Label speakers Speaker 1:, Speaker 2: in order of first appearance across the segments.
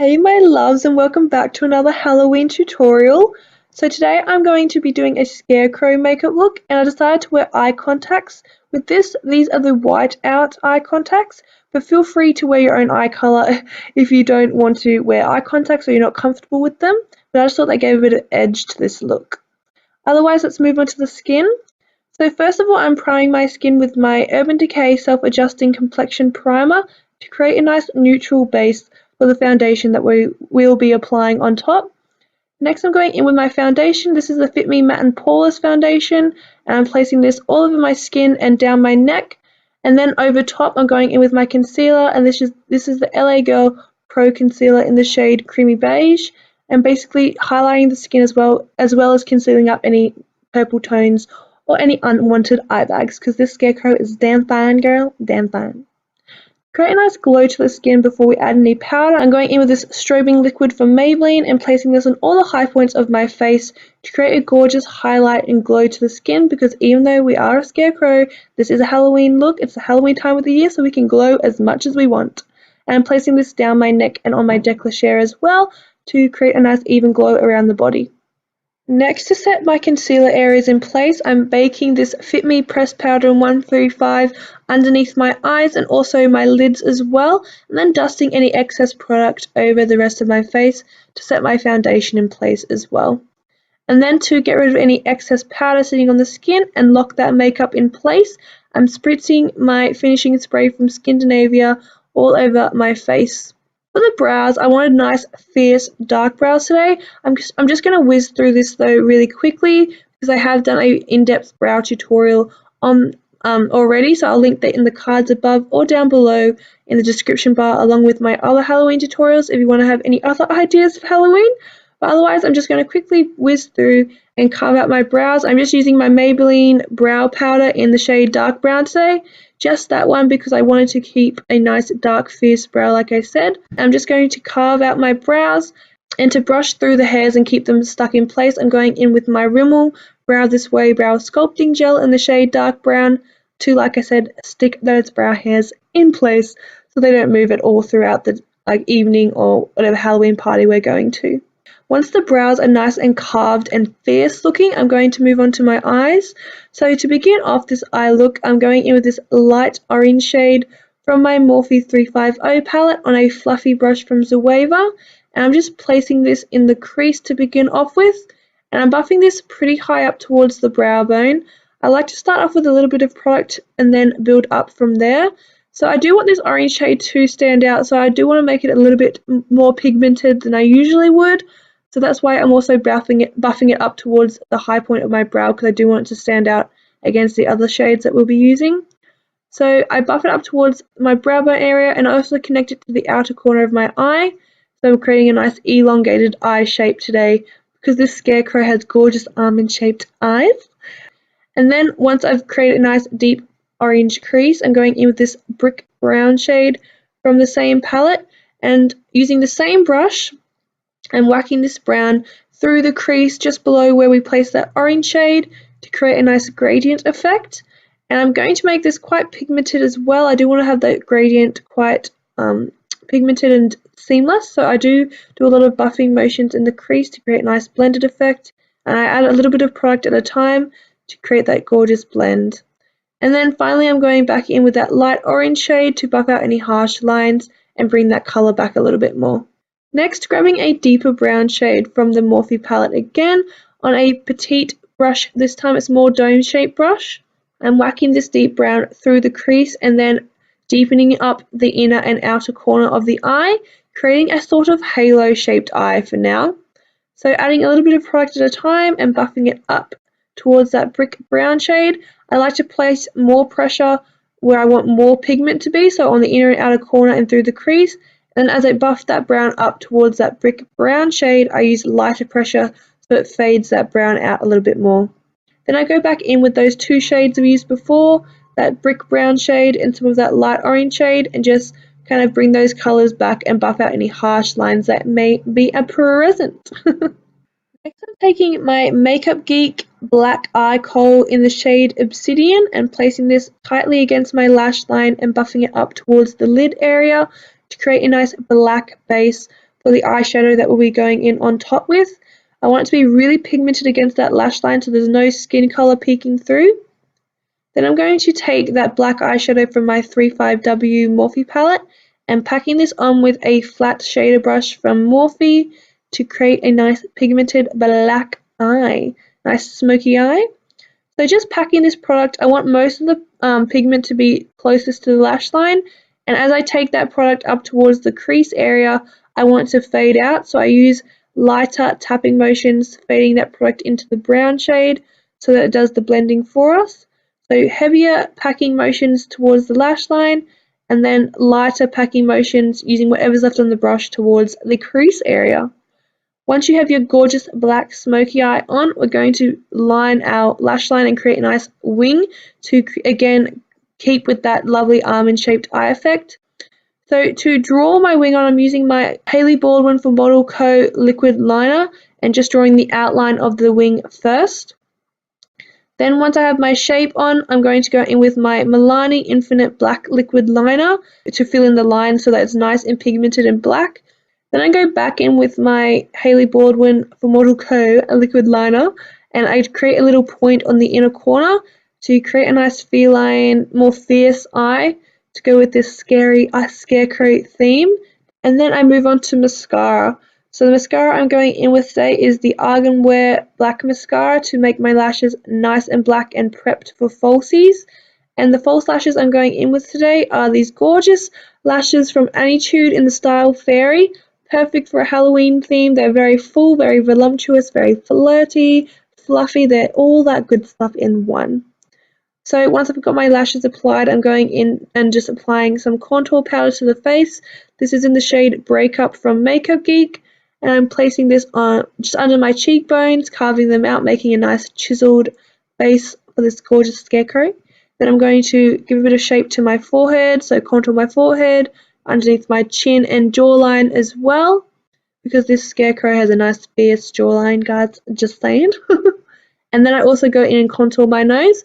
Speaker 1: Hey my loves, and welcome back to another Halloween tutorial. So today I'm going to be doing a Scarecrow makeup look, and I decided to wear eye contacts. With this, these are the white out eye contacts, but feel free to wear your own eye colour if you don't want to wear eye contacts or you're not comfortable with them, but I just thought they gave a bit of edge to this look. Otherwise, let's move on to the skin. So first of all, I'm priming my skin with my Urban Decay Self-Adjusting Complexion Primer to create a nice neutral base for the foundation that we will be applying on top. Next, I'm going in with my foundation. This is the Fit Me Matte and Poreless foundation, and I'm placing this all over my skin and down my neck. And then over top, I'm going in with my concealer, and this is the LA Girl Pro Concealer in the shade Creamy Beige, and basically highlighting the skin as well as concealing up any purple tones or any unwanted eye bags, because this Scarecrow is damn fine, girl, damn fine. Create a nice glow to the skin before we add any powder. I'm going in with this strobing liquid from Maybelline and placing this on all the high points of my face to create a gorgeous highlight and glow to the skin, because even though we are a Scarecrow, this is a Halloween look. It's the Halloween time of the year, so we can glow as much as we want. And I'm placing this down my neck and on my décolleté as well to create a nice even glow around the body. Next, to set my concealer areas in place, I'm baking this Fit Me Pressed Powder in 135 underneath my eyes and also my lids as well, and then dusting any excess product over the rest of my face to set my foundation in place as well. And then to get rid of any excess powder sitting on the skin and lock that makeup in place, I'm spritzing my finishing spray from Skindinavia all over my face. For the brows, I wanted nice, fierce, dark brows today. I'm just going to whiz through this though really quickly because I have done an in-depth brow tutorial on already, so I'll link that in the cards above or down below in the description bar, along with my other Halloween tutorials if you want to have any other ideas for Halloween. But otherwise, I'm just going to quickly whiz through and carve out my brows. I'm just using my Maybelline brow powder in the shade Dark Brown today. Just that one because I wanted to keep a nice dark fierce brow like I said. I'm just going to carve out my brows, and to brush through the hairs and keep them stuck in place, I'm going in with my Rimmel Brow This Way Brow Sculpting Gel in the shade Dark Brown to, like I said, stick those brow hairs in place so they don't move at all throughout the evening or whatever Halloween party we're going to. Once the brows are nice and carved and fierce looking, I'm going to move on to my eyes. So to begin off this eye look, I'm going in with this light orange shade from my Morphe 350 palette on a fluffy brush from Zoeva. And I'm just placing this in the crease to begin off with. And I'm buffing this pretty high up towards the brow bone. I like to start off with a little bit of product and then build up from there. So I do want this orange shade to stand out, so I do want to make it a little bit more pigmented than I usually would. So that's why I'm also buffing it up towards the high point of my brow, because I do want it to stand out against the other shades that we'll be using. So I buff it up towards my brow bone area, and I also connect it to the outer corner of my eye. So I'm creating a nice elongated eye shape today, because this Scarecrow has gorgeous almond-shaped eyes. And then once I've created a nice deep orange crease, I'm going in with this brick brown shade from the same palette, and using the same brush, I'm whacking this brown through the crease just below where we placed that orange shade to create a nice gradient effect. And I'm going to make this quite pigmented as well. I do want to have that gradient quite pigmented and seamless, so I do a lot of buffing motions in the crease to create a nice blended effect. And I add a little bit of product at a time to create that gorgeous blend. And then finally I'm going back in with that light orange shade to buff out any harsh lines and bring that colour back a little bit more. Next, grabbing a deeper brown shade from the Morphe palette again on a petite brush, this time it's more dome-shaped brush. I'm whacking this deep brown through the crease and then deepening up the inner and outer corner of the eye, creating a sort of halo-shaped eye for now. So adding a little bit of product at a time and buffing it up towards that brick brown shade. I like to place more pressure where I want more pigment to be, so on the inner and outer corner and through the crease. And as I buff that brown up towards that brick brown shade, I use lighter pressure so it fades that brown out a little bit more. Then I go back in with those two shades we used before, that brick brown shade and some of that light orange shade, and just kind of bring those colours back and buff out any harsh lines that may be present. Next, I'm taking my Makeup Geek black eye kohl in the shade Obsidian and placing this tightly against my lash line and buffing it up towards the lid area to create a nice black base for the eyeshadow that we'll be going in on top with. I want it to be really pigmented against that lash line so there's no skin colour peeking through. Then I'm going to take that black eyeshadow from my 35W Morphe palette and packing this on with a flat shader brush from Morphe to create a nice pigmented black eye, nice smoky eye. So just packing this product, I want most of the pigment to be closest to the lash line, and as I take that product up towards the crease area, I want it to fade out, so I use lighter tapping motions, fading that product into the brown shade so that it does the blending for us. So heavier packing motions towards the lash line, and then lighter packing motions using whatever's left on the brush towards the crease area. Once you have your gorgeous black smoky eye on, we're going to line our lash line and create a nice wing to, again, keep with that lovely almond-shaped eye effect. So to draw my wing on, I'm using my Hailey Baldwin for Model Co. liquid liner and just drawing the outline of the wing first. Then once I have my shape on, I'm going to go in with my Milani Infinite Black liquid liner to fill in the line so that it's nice and pigmented and black. Then I go back in with my Hailey Baldwin for Model Co. a liquid liner and I create a little point on the inner corner to create a nice feline, more fierce eye to go with this scary scarecrow theme. And then I move on to mascara. So the mascara I'm going in with today is the Arganwear Black Mascara to make my lashes nice and black and prepped for falsies. And the false lashes I'm going in with today are these gorgeous lashes from Anitude in the style Fairy. Perfect for a Halloween theme. They're very full, very voluptuous, very flirty, fluffy. They're all that good stuff in one. So once I've got my lashes applied, I'm going in and just applying some contour powder to the face. This is in the shade Breakup from Makeup Geek. And I'm placing this on just under my cheekbones, carving them out, making a nice chiseled base for this gorgeous scarecrow. Then I'm going to give a bit of shape to my forehead, so contour my forehead, underneath my chin and jawline as well, because this scarecrow has a nice fierce jawline, guys, just saying. And then I also go in and contour my nose.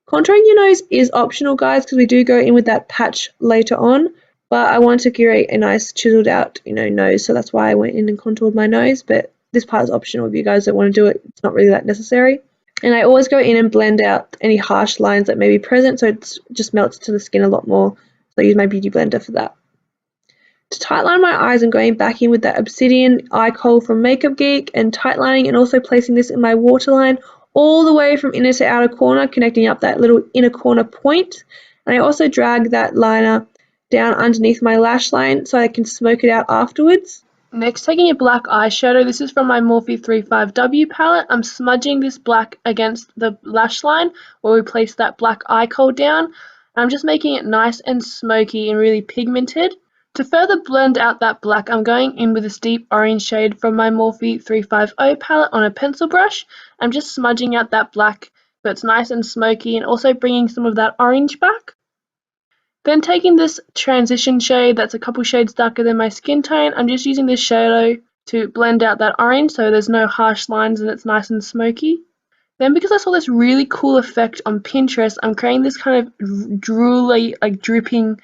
Speaker 1: Contouring your nose is optional, guys, because we do go in with that patch later on, but I want to create a nice chiseled out, nose, so that's why I went in and contoured my nose, but this part is optional if you guys don't want to do it. It's not really that necessary. And I always go in and blend out any harsh lines that may be present, so it just melts to the skin a lot more. So I use my beauty blender for that. To tightline my eyes, I'm going back in with that Obsidian eye kohl from Makeup Geek and tightlining and also placing this in my waterline all the way from inner to outer corner, connecting up that little inner corner point. And I also drag that liner down underneath my lash line so I can smoke it out afterwards. Next, taking a black eyeshadow, this is from my Morphe 35W palette. I'm smudging this black against the lash line where we place that black eye kohl down. I'm just making it nice and smoky and really pigmented. To further blend out that black, I'm going in with this deep orange shade from my Morphe 350 palette on a pencil brush. I'm just smudging out that black so it's nice and smoky and also bringing some of that orange back. Then taking this transition shade that's a couple shades darker than my skin tone, I'm just using this shadow to blend out that orange so there's no harsh lines and it's nice and smoky. Then because I saw this really cool effect on Pinterest, I'm creating this kind of drooly, like dripping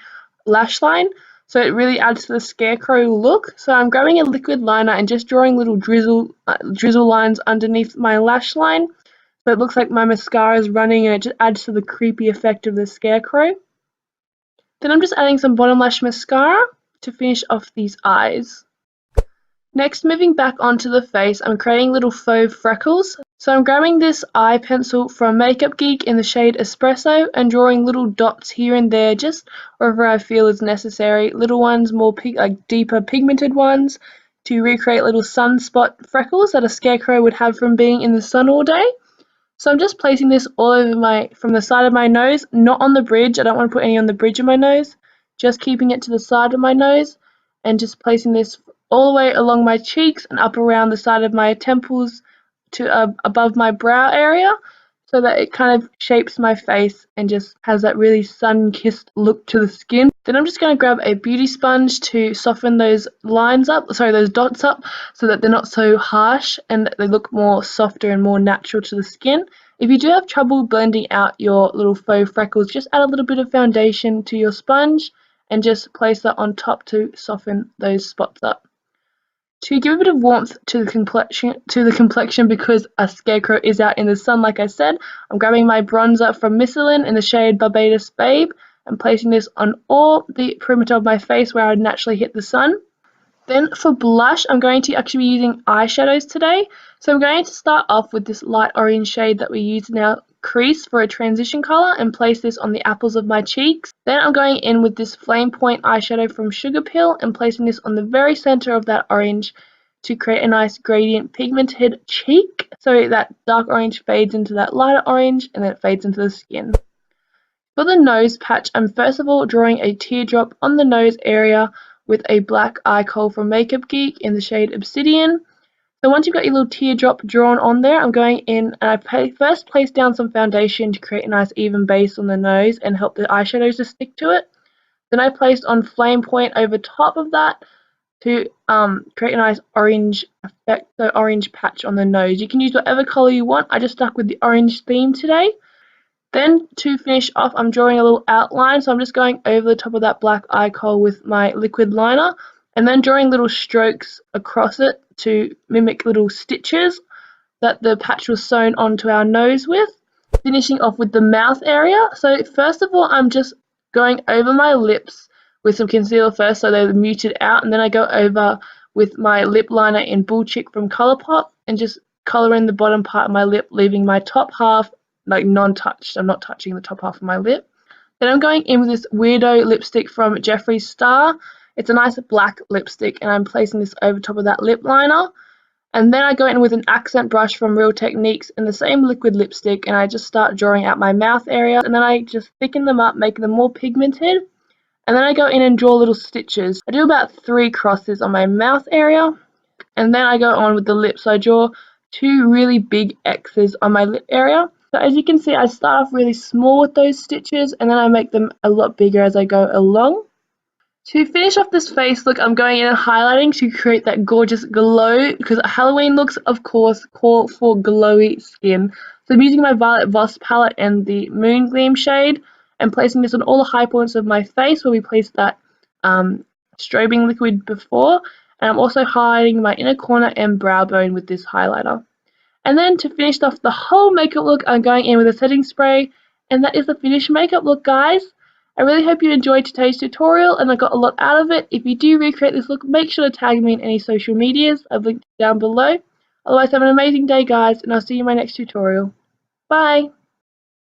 Speaker 1: lash line. So it really adds to the scarecrow look. So I'm grabbing a liquid liner and just drawing little drizzle lines underneath my lash line. So it looks like my mascara is running and it just adds to the creepy effect of the scarecrow. Then I'm just adding some bottom lash mascara to finish off these eyes. Next, moving back onto the face, I'm creating little faux freckles. So I'm grabbing this eye pencil from Makeup Geek in the shade Espresso and drawing little dots here and there just wherever I feel is necessary. Little ones, more deeper pigmented ones to recreate little sunspot freckles that a scarecrow would have from being in the sun all day. So I'm just placing this all over from the side of my nose, not on the bridge. I don't want to put any on the bridge of my nose, just keeping it to the side of my nose and just placing this all the way along my cheeks and up around the side of my temples to above my brow area so that it kind of shapes my face and just has that really sun-kissed look to the skin. Then I'm just going to grab a beauty sponge to soften those those dots up so that they're not so harsh and they look more softer and more natural to the skin. If you do have trouble blending out your little faux freckles, just add a little bit of foundation to your sponge and just place that on top to soften those spots up. To give a bit of warmth to the complexion because a Scarecrow is out in the sun, like I said, I'm grabbing my bronzer from Michelin in the shade Barbados Babe and placing this on all the perimeter of my face where I would naturally hit the sun. Then for blush, I'm going to actually be using eyeshadows today. So I'm going to start off with this light orange shade that we use in our crease for a transition colour and place this on the apples of my cheeks. Then I'm going in with this Flame Point eyeshadow from Sugar Pill and placing this on the very centre of that orange to create a nice gradient pigmented cheek. So that dark orange fades into that lighter orange and then it fades into the skin. For the nose patch, I'm first of all drawing a teardrop on the nose area with a black eye kohl from Makeup Geek in the shade Obsidian. So once you've got your little teardrop drawn on there, I'm going in and I first place down some foundation to create a nice even base on the nose and help the eyeshadows to stick to it. Then I placed on Flame Point over top of that to create a nice orange effect, so orange patch on the nose. You can use whatever colour you want. I just stuck with the orange theme today. Then to finish off, I'm drawing a little outline, so I'm just going over the top of that black eye kohl with my liquid liner and then drawing little strokes across it to mimic little stitches that the patch was sewn onto our nose with. Finishing off with the mouth area. So first of all, I'm just going over my lips with some concealer first so they're muted out, and then I go over with my lip liner in Bull Chick from Colourpop and just colour in the bottom part of my lip, leaving my top half like non-touched. I'm not touching the top half of my lip. Then I'm going in with this weirdo lipstick from Jeffree Star. It's a nice black lipstick and I'm placing this over top of that lip liner. And then I go in with an accent brush from Real Techniques in the same liquid lipstick and I just start drawing out my mouth area and then I just thicken them up, making them more pigmented. And then I go in and draw little stitches. I do about 3 crosses on my mouth area and then I go on with the lips. So I draw 2 really big X's on my lip area. So as you can see, I start off really small with those stitches and then I make them a lot bigger as I go along. To finish off this face look, I'm going in and highlighting to create that gorgeous glow because Halloween looks, of course, call for glowy skin. So I'm using my Violet Voss palette and the Moon Gleam shade and placing this on all the high points of my face where we placed that strobing liquid before. And I'm also highlighting my inner corner and brow bone with this highlighter. And then to finish off the whole makeup look, I'm going in with a setting spray. And that is the finished makeup look, guys. I really hope you enjoyed today's tutorial and I got a lot out of it. If you do recreate this look, make sure to tag me in any social medias. I've linked down below. Otherwise, have an amazing day, guys, and I'll see you in my next tutorial. Bye!